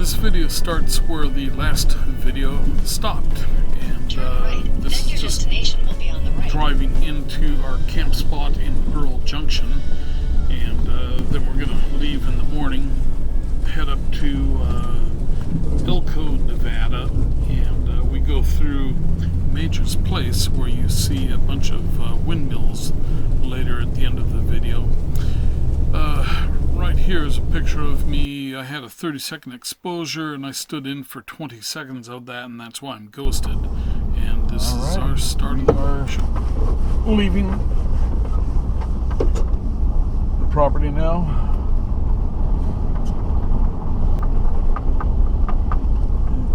This video starts where the last video stopped, and this is just driving into our camp spot in Beryl Junction, and then we're going to leave in the morning, head up to Elko, Nevada, and we go through Major's Place where you see a bunch of windmills later at the end of the video. Right here is a picture of me. I had a 30-second exposure and I stood in for 20 seconds of that, and that's why I'm ghosted. And this is our start of the show. Leaving the property now.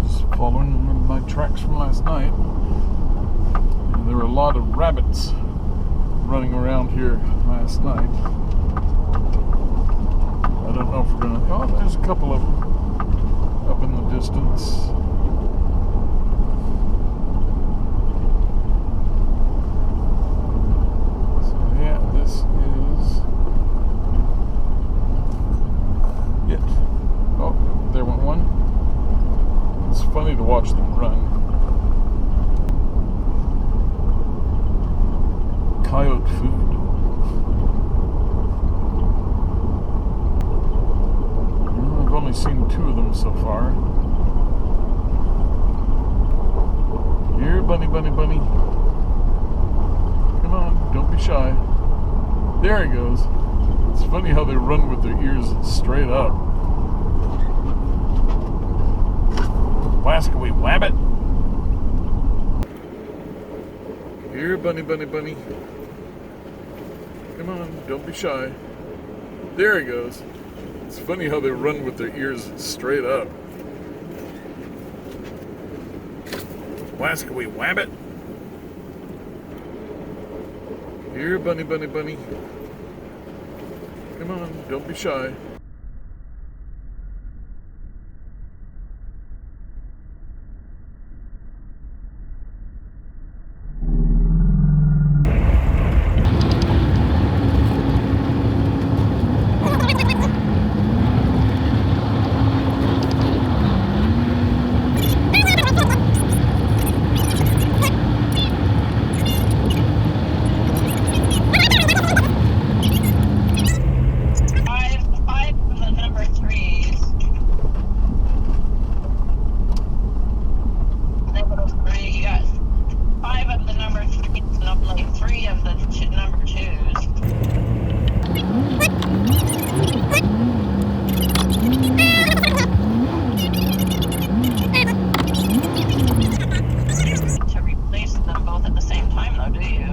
Just following my tracks from last night. And there were a lot of rabbits running around here last night. I don't know if we're going to... Oh, there's a couple of them up in the distance. So, yeah, this is it. Oh, there went one. It's funny to watch them run. Coyote food. I've only seen two of them so far. Here, bunny, bunny, bunny. Come on, don't be shy. There he goes. It's funny how they run with their ears straight up. Waskaway wabbit. Here, bunny, bunny, bunny. Come on, don't be shy. There he goes. It's funny how they run with their ears straight up. Waskaway wabbit. Here, bunny, bunny, bunny. Come on, don't be shy.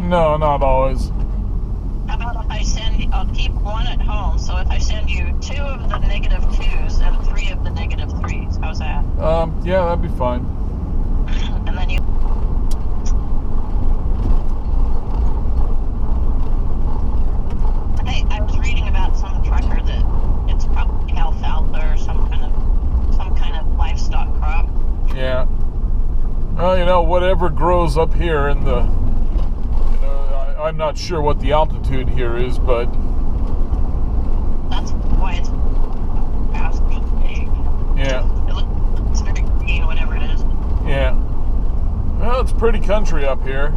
No, not always. How about if I'll keep one at home, so if I send you 2 of the -2s and 3 of the -3s, how's that? Yeah, that'd be fine. And then you... Hey, I was reading about some trucker that it's probably alfalfa or some kind of livestock crop. Yeah. Well, you know, whatever grows up here in the... I'm not sure what the altitude here is, but... That's why it's absolutely big. Yeah. It looks very green, whatever it is. Yeah. Well, it's pretty country up here.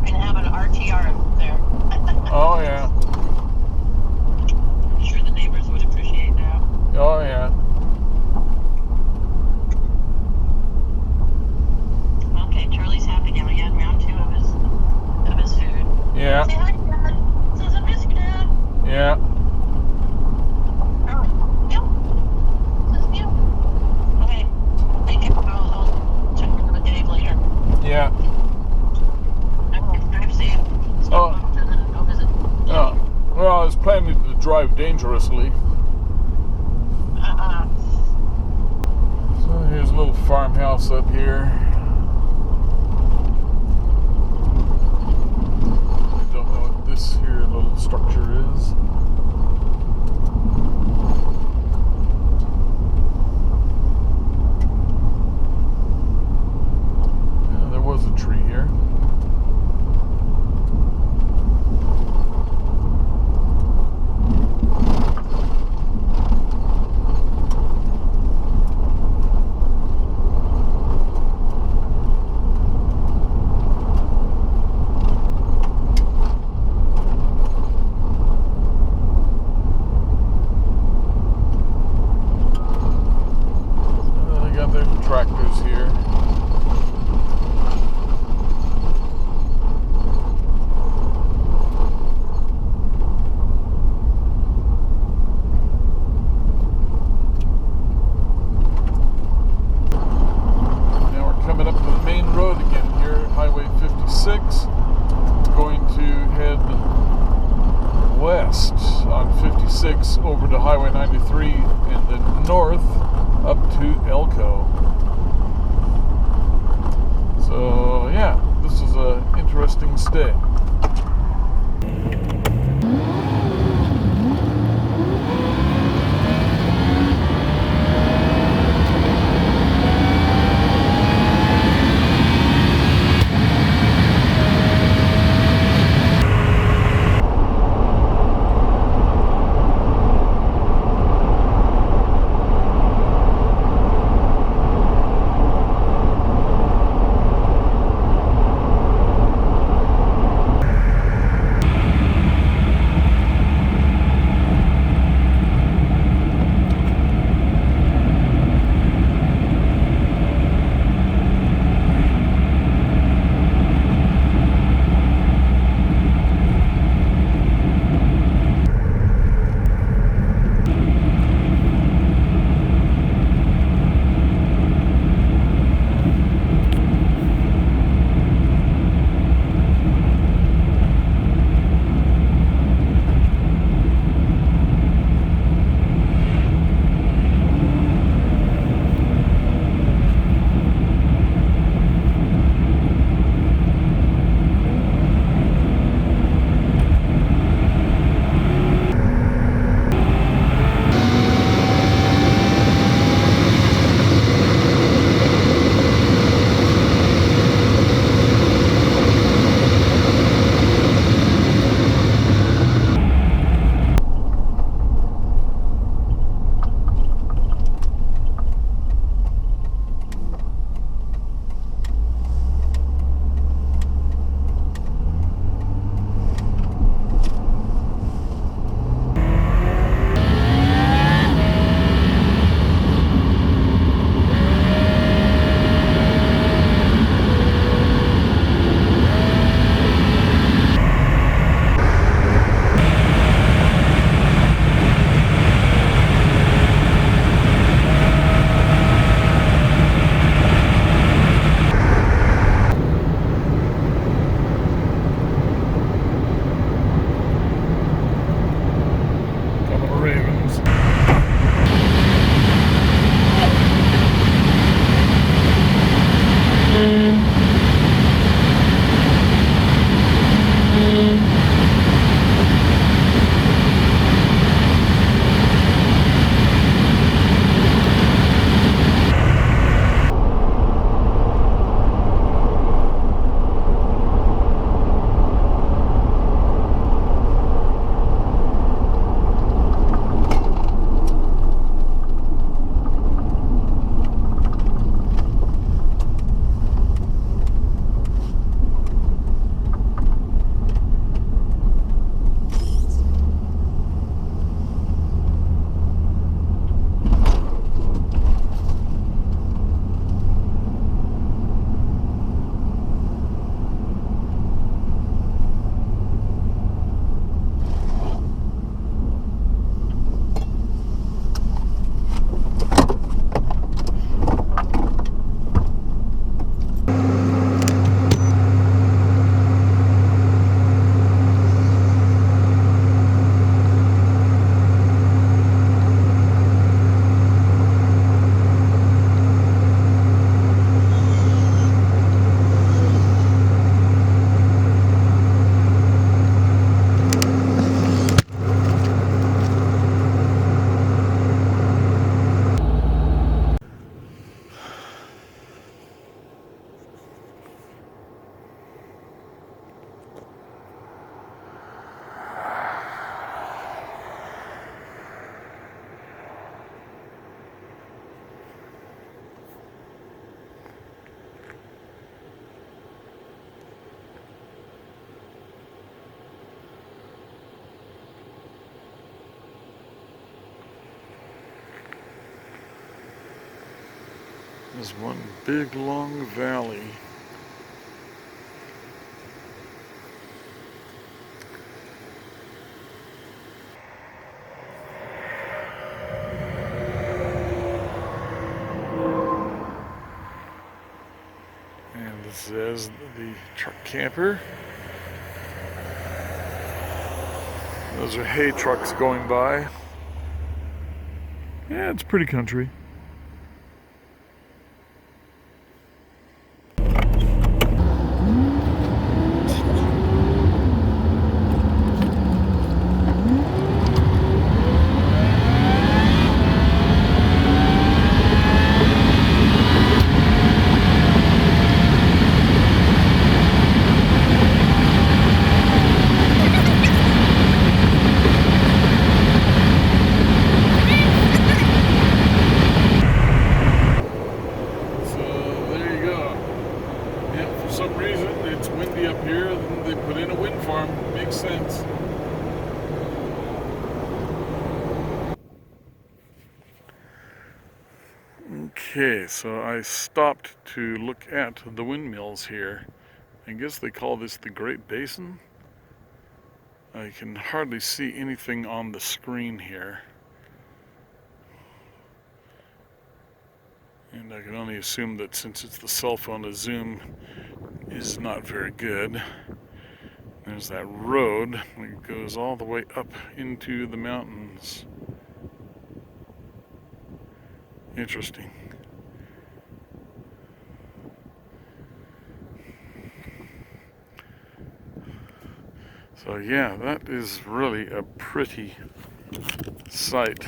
And have an RTR up there. Oh, yeah. I'm sure the neighbors would appreciate that. Oh, yeah. Charlie's happy now. He had round 2 of his food. Yeah. Say hi, Dad. Says I miss you, Dad. Yeah. Oh, Bill. Says Bill. Okay. Thank you. I'll check with Dave later. Yeah. Okay. Drive safe. Stop off and then go visit. Oh. Well, I was planning to drive dangerously. So here's a little farmhouse up here. This here little structure is. Yeah, there was a tree here. west on 56 over to Highway 93 and then north up to Elko. So yeah, this is an interesting stay. There's one big long valley. And this is the truck camper. Those are hay trucks going by. Yeah, it's pretty country. Okay, so I stopped to look at the windmills here. I guess they call this the Great Basin. I can hardly see anything on the screen here. And I can only assume that since it's the cell phone, the zoom is not very good. There's that road that goes all the way up into the mountains. Interesting. So yeah, that is really a pretty sight.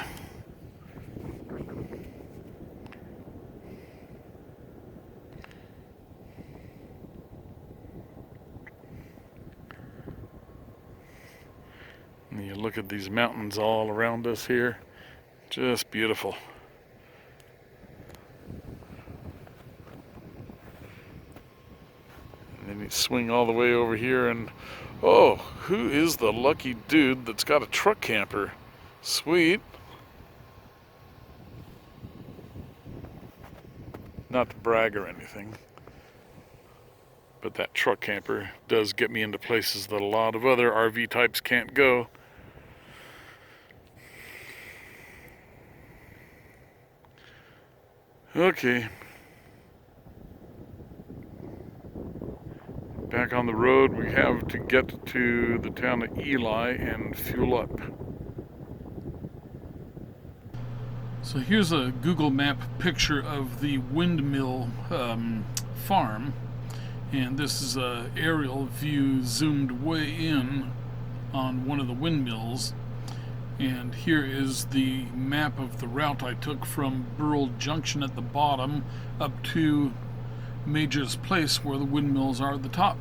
And you look at these mountains all around us here, just beautiful. And then you swing all the way over here and oh, who is the lucky dude that's got a truck camper? Sweet. Not to brag or anything, but that truck camper does get me into places that a lot of other RV types can't go. Okay. Back on the road, we have to get to the town of Ely and fuel up. So here's a Google Map picture of the windmill farm, and this is an aerial view zoomed way in on one of the windmills. And here is the map of the route I took from Beryl Junction at the bottom up to Major's Place, where the windmills are at the top.